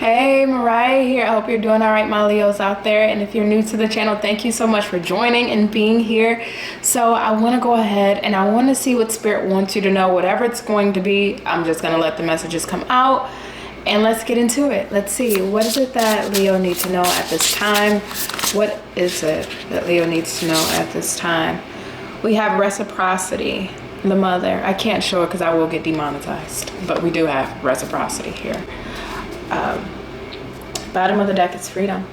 Hey, Mariah here. I hope you're doing all right, my Leos out there. And if you're new to the channel, thank you so much for joining and being here. So I want to go ahead and I want to see what Spirit wants you to know. Whatever it's going to be, I'm just going to let the messages come out and let's get into it. Let's see. What is it that Leo needs to know at this time? What is it that Leo needs to know at this time? We have Reciprocity, the mother. I can't show it because I will get demonetized, but we do have Reciprocity here. Bottom of the deck is freedom.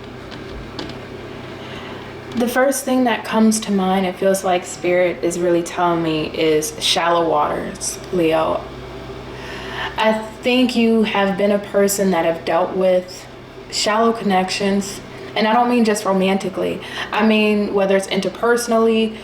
The first thing that comes to mind, it feels like Spirit is really telling me, is shallow waters, Leo. I think you have been a person that have dealt with shallow connections, and I don't mean just romantically. I mean whether it's interpersonally,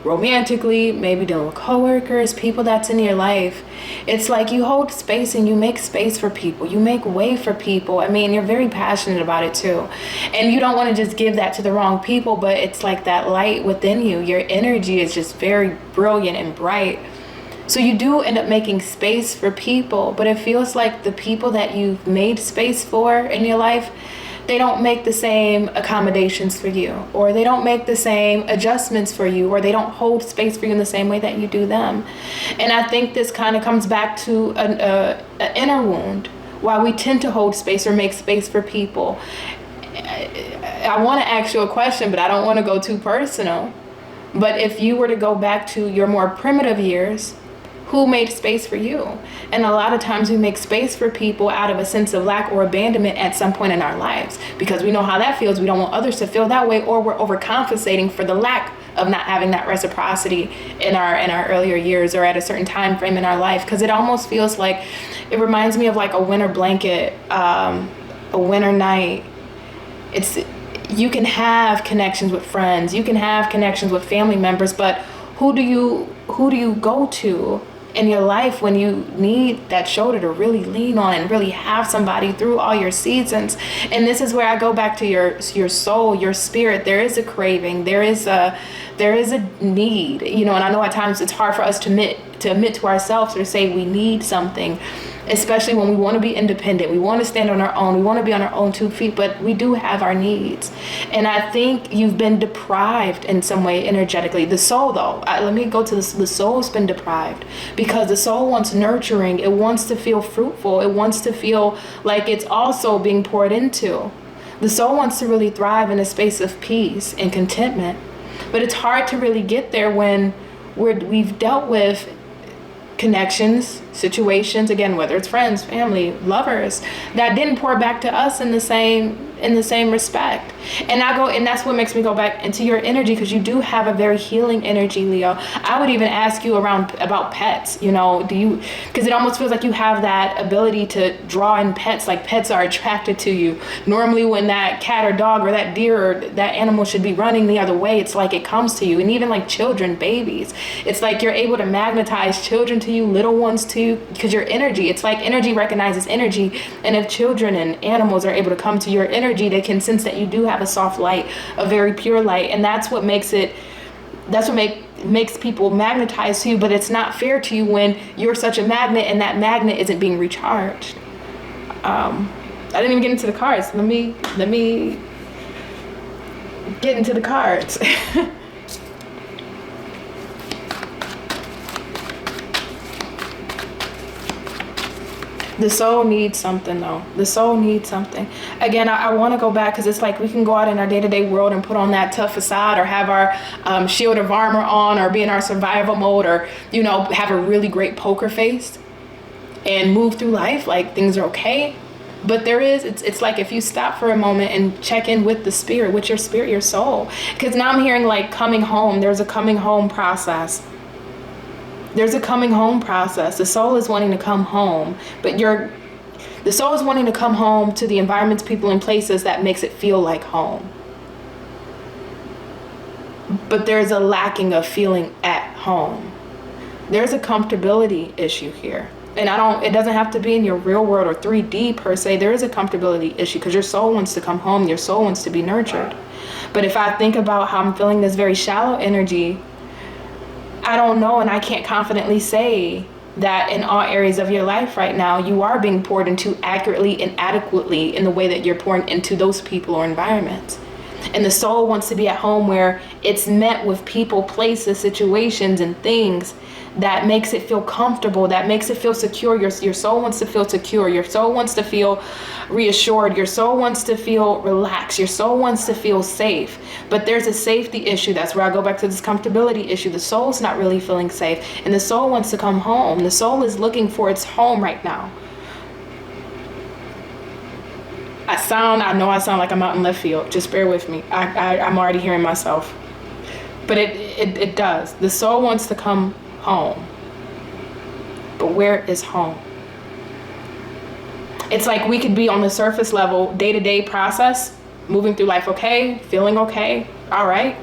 romantically, maybe dealing with coworkers, people that's in your life. It's like you hold space and you make space for people. You make way for people. I mean, you're very passionate about it too. And you don't want to just give that to the wrong people, but it's like that light within you. Your energy is just very brilliant and bright. So you do end up making space for people, but it feels like the people that you've made space for in your life, they don't make the same accommodations for you, or they don't make the same adjustments for you, or they don't hold space for you in the same way that you do them. And I think this kind of comes back to an inner wound, why we tend to hold space or make space for people. I want to ask you a question, but I don't want to go too personal. But if you were to go back to your more primitive years, who made space for you? And a lot of times we make space for people out of a sense of lack or abandonment at some point in our lives, because we know how that feels. We don't want others to feel that way, or we're overcompensating for the lack of not having that reciprocity in our earlier years or at a certain time frame in our life. Because it almost feels like, it reminds me of like a winter blanket, a winter night. You can have connections with friends, you can have connections with family members, but who do you go to in your life when you need that shoulder to really lean on and really have somebody through all your seasons? And this is where I go back to your soul, your spirit. There is a craving, there is a need, and I know at times it's hard for us to admit to ourselves or say we need something, especially when we want to be independent, we want to stand on our own, we want to be on our own 2 feet, but we do have our needs. And I think you've been deprived in some way energetically. The soul, though, let me go to this. The soul's been deprived because the soul wants nurturing. It wants to feel fruitful. It wants to feel like it's also being poured into. The soul wants to really thrive in a space of peace and contentment, but it's hard to really get there when we've dealt with connections, situations, again, whether it's friends, family, lovers, that didn't pour back to us in the same respect. And that's what makes me go back into your energy, because you do have a very healing energy, Leo. I would even ask you about pets, because it almost feels like you have that ability to draw in pets, like pets are attracted to you. Normally when that cat or dog or that deer or that animal should be running the other way, it's like it comes to you. And even like children, babies, it's like you're able to magnetize children to you, little ones to you, because your energy, it's like energy recognizes energy. And if children and animals are able to come to your energy, they can sense that you do have a soft light, a very pure light. And that's what makes people magnetized to you. But it's not fair to you when you're such a magnet and that magnet isn't being recharged. I didn't even get into the cards. Let me get into the cards. The soul needs something, though. The soul needs something. Again, I want to go back, because it's like we can go out in our day-to-day world and put on that tough facade, or have our shield of armor on, or be in our survival mode, or, have a really great poker face and move through life like things are okay. But it's like if you stop for a moment and check in with the spirit, with your spirit, your soul. Because now I'm hearing like coming home. There's a coming home process. There's a coming home process. The soul is wanting to come home, but the soul is wanting to come home to the environments, people, and places that makes it feel like home. But there's a lacking of feeling at home. There's a comfortability issue here. And it doesn't have to be in your real world or 3D per se. There is a comfortability issue because your soul wants to come home. Your soul wants to be nurtured. But if I think about how I'm feeling this very shallow energy, I don't know, and I can't confidently say that in all areas of your life right now, you are being poured into accurately and adequately in the way that you're pouring into those people or environments. And the soul wants to be at home where it's met with people, places, situations, and things that makes it feel comfortable, that makes it feel secure. Your soul wants to feel secure. Your soul wants to feel reassured. Your soul wants to feel relaxed. Your soul wants to feel safe. But there's a safety issue. That's where I go back to this comfortability issue. The soul's not really feeling safe, and the soul wants to come home. The soul is looking for its home right now. I know I sound like I'm out in left field. Just bear with me. I'm already hearing myself. But it does. The soul wants to come home. But where is home? It's like we could be on the surface level, day-to-day process, moving through life okay, feeling okay, all right.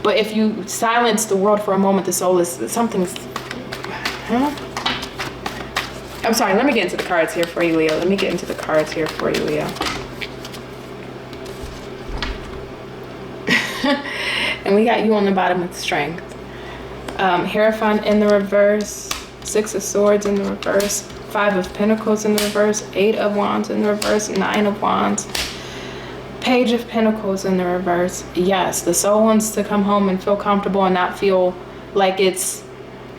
But if you silence the world for a moment, the soul is something's, I'm sorry, let me get into the cards here for you, Leo. And we got you on the bottom with strength. Hierophant in the reverse, 6 of Swords in the reverse, 5 of Pentacles in the reverse, 8 of Wands in the reverse, 9 of Wands, Page of Pentacles in the reverse. Yes, the soul wants to come home and feel comfortable and not feel like it's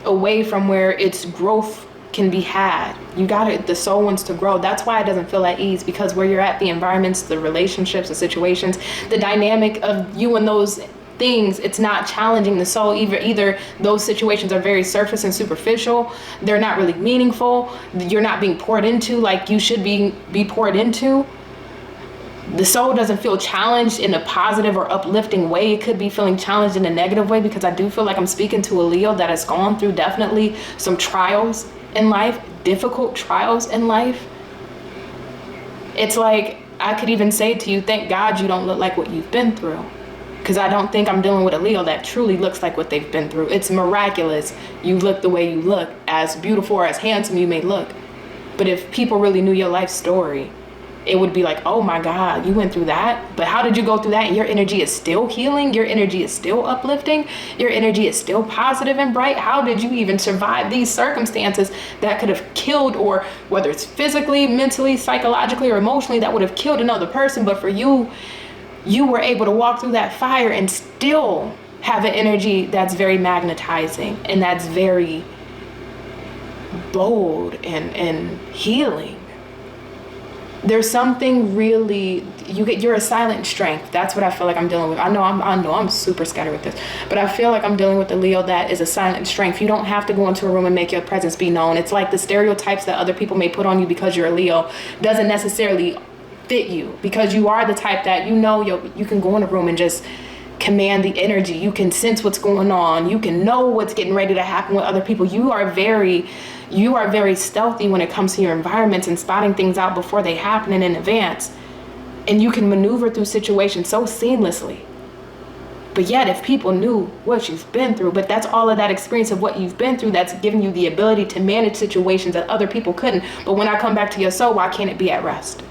away from where its growth can be had. The soul wants to grow. That's why it doesn't feel at ease, because where you're at, the environments, the relationships, the situations, the dynamic of you and those things, it's not challenging the soul. Either those situations are very surface and superficial, they're not really meaningful, you're not being poured into like you should be poured into. The soul doesn't feel challenged in a positive or uplifting way. It could be feeling challenged in a negative way, because I do feel like I'm speaking to a Leo that has gone through definitely some trials in life, difficult trials in life. It's like, I could even say to you, thank God you don't look like what you've been through. Because I don't think I'm dealing with a Leo that truly looks like what they've been through. It's miraculous you look the way you look, as beautiful or as handsome you may look. But if people really knew your life story, it would be like, oh my God, you went through that? But how did you go through that? And your energy is still healing. Your energy is still uplifting. Your energy is still positive and bright. How did you even survive these circumstances that could have killed, or whether it's physically, mentally, psychologically, or emotionally, that would have killed another person? But for you, you were able to walk through that fire and still have an energy that's very magnetizing and that's very bold and healing. There's something really, you're a silent strength. That's what I feel like I'm dealing with. I know I'm super scattered with this, but I feel like I'm dealing with the Leo that is a silent strength. You don't have to go into a room and make your presence be known. It's like the stereotypes that other people may put on you because you're a Leo doesn't necessarily fit you, because you are the type that you can go in a room and just command the energy. You can sense what's going on. You can know what's getting ready to happen with other people. You are very stealthy when it comes to your environments and spotting things out before they happen and in advance. And you can maneuver through situations so seamlessly. But yet, if people knew what you've been through, but that's all of that experience of what you've been through that's giving you the ability to manage situations that other people couldn't. But when I come back to your soul, why can't it be at rest?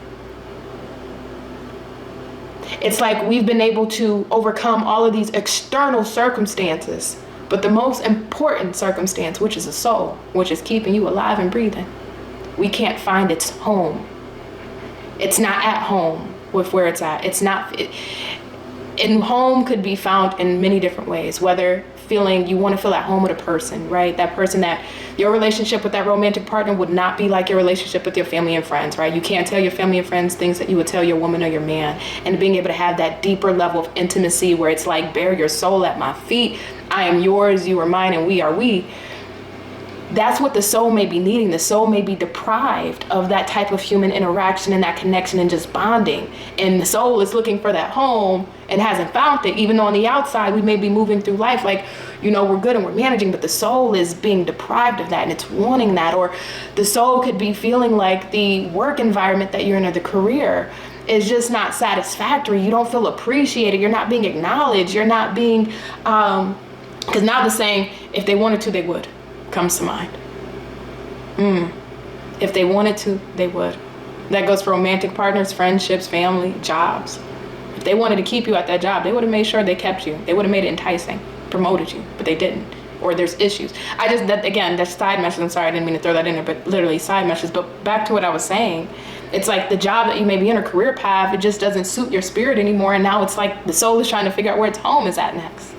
It's like we've been able to overcome all of these external circumstances, but the most important circumstance, which is a soul, which is keeping you alive and breathing, we can't find its home. It's not at home with where it's at. And home could be found in many different ways, whether you want to feel at home with a person, right? That person that your relationship with that romantic partner would not be like your relationship with your family and friends, right? You can't tell your family and friends things that you would tell your woman or your man. And being able to have that deeper level of intimacy where it's like, bare your soul at my feet. I am yours, you are mine, and we are we. That's what the soul may be needing. The soul may be deprived of that type of human interaction and that connection and just bonding. And the soul is looking for that home and hasn't found it. Even though on the outside, we may be moving through life like, we're good and we're managing, but the soul is being deprived of that and it's wanting that. Or the soul could be feeling like the work environment that you're in, or the career, is just not satisfactory. You don't feel appreciated. You're not being acknowledged. You're not being, because now the saying, if they wanted to, they would, comes to mind. If they wanted to, they would. That goes for romantic partners, friendships, family, jobs. If they wanted to keep you at that job, they would have made sure they kept you. They would have made it enticing, promoted you, but they didn't. or there's issues. That's side messages. I'm sorry, I didn't mean to throw that in there, but literally side messages. But back to what I was saying, it's like the job that you may be in, a career path, it just doesn't suit your spirit anymore. And now it's like the soul is trying to figure out where its home is at next.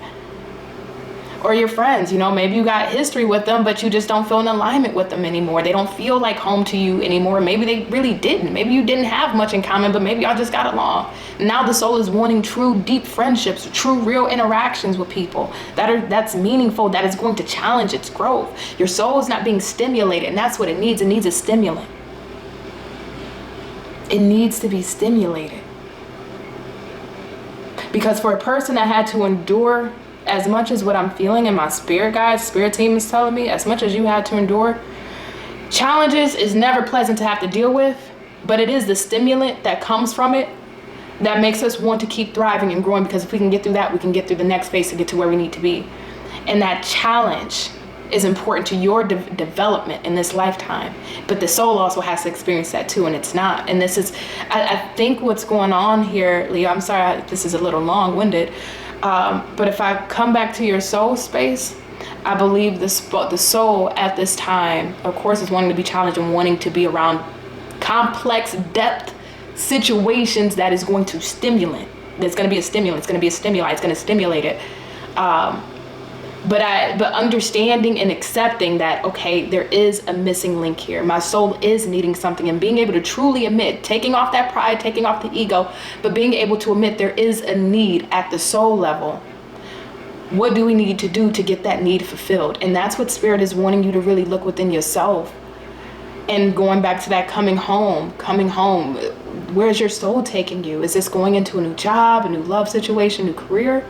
Or your friends, maybe you got history with them, but you just don't feel in alignment with them anymore. They don't feel like home to you anymore. Maybe they really didn't. Maybe you didn't have much in common, but maybe y'all just got along. Now the soul is wanting true, deep friendships, true, real interactions with people that's meaningful, that is going to challenge its growth. Your soul is not being stimulated, and that's what it needs. It needs a stimulant. It needs to be stimulated. Because for a person that had to endure as much as what I'm feeling in my spirit guides, spirit team is telling me, as much as you had to endure, challenges is never pleasant to have to deal with, but it is the stimulant that comes from it that makes us want to keep thriving and growing, because if we can get through that, we can get through the next phase to get to where we need to be. And that challenge is important to your development in this lifetime, but the soul also has to experience that too, and it's not. And this is, I think what's going on here, Leo, I'm sorry, this is a little long-winded, but if I come back to your soul space, I believe the soul at this time, of course, is wanting to be challenged and wanting to be around complex depth situations that is going to stimulate. There's going to be a stimulant. It's going to be a stimuli. It's going to stimulate it. But understanding and accepting that, okay, there is a missing link here. My soul is needing something, and being able to truly admit, taking off that pride, taking off the ego, but being able to admit there is a need at the soul level. What do we need to do to get that need fulfilled? And that's what Spirit is wanting you to really look within yourself. And going back to that coming home, where's your soul taking you? Is this going into a new job, a new love situation, new career?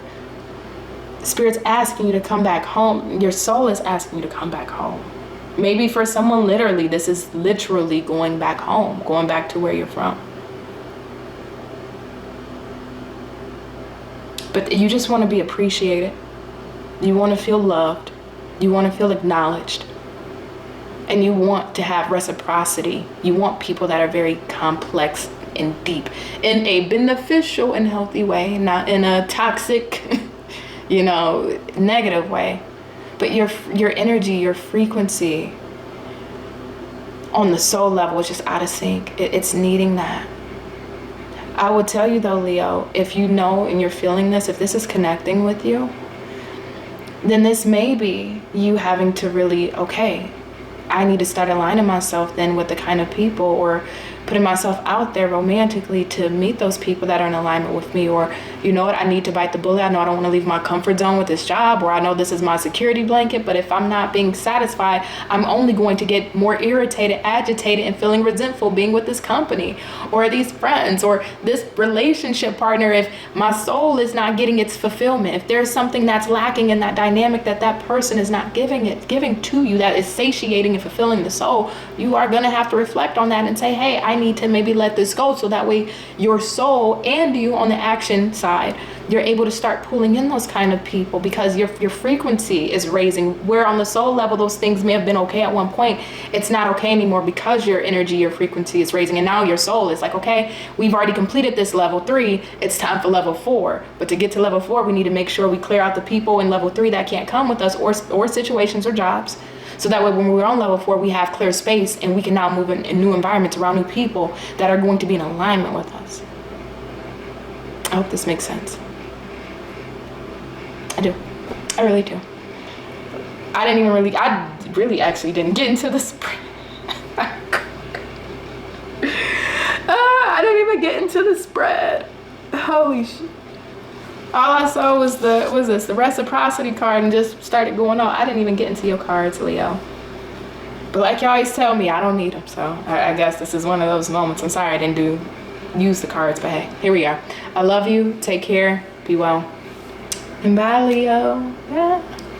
Spirit's asking you to come back home. Your soul is asking you to come back home. Maybe for someone, literally, this is literally going back home, going back to where you're from. But you just want to be appreciated. You want to feel loved. You want to feel acknowledged. And you want to have reciprocity. You want people that are very complex and deep in a beneficial and healthy way, not in a toxic negative way. But your energy, your frequency on the soul level is just out of sync. It's needing that. I would tell you though, Leo, if you know and you're feeling this, if this is connecting with you, then this may be you having to really, okay, I need to start aligning myself then with the kind of people, or putting myself out there romantically to meet those people that are in alignment with me. Or, you know what, I need to bite the bullet. I know I don't want to leave my comfort zone with this job, or I know this is my security blanket, but if I'm not being satisfied, I'm only going to get more irritated, agitated, and feeling resentful being with this company or these friends or this relationship partner. If my soul is not getting its fulfillment, if there's something that's lacking in that dynamic that person is not giving to you, that is satiating and fulfilling the soul, you are going to have to reflect on that and say, hey, I need to maybe let this go, so that way your soul and you on the action side, you're able to start pulling in those kind of people, because your frequency is raising. Where on the soul level those things may have been okay at one point, it's not okay anymore, because your energy, your frequency is raising. And now your soul is like, okay, we've already completed this level 3, it's time for level 4. But to get to level 4, we need to make sure we clear out the people in level 3 that can't come with us, or situations or jobs. So that way when we're on level 4, we have clear space, and we can now move in new environments around new people that are going to be in alignment with us. I hope this makes sense. I do. I really do. I really actually didn't get into the spread. I didn't even get into the spread. Holy shit. All I saw was the reciprocity card, and just started going on. I didn't even get into your cards, Leo. But like you always tell me, I don't need them. So I guess this is one of those moments. I'm sorry I didn't use the cards, but hey, here we are. I love you. Take care. Be well. And bye, Leo. Yeah.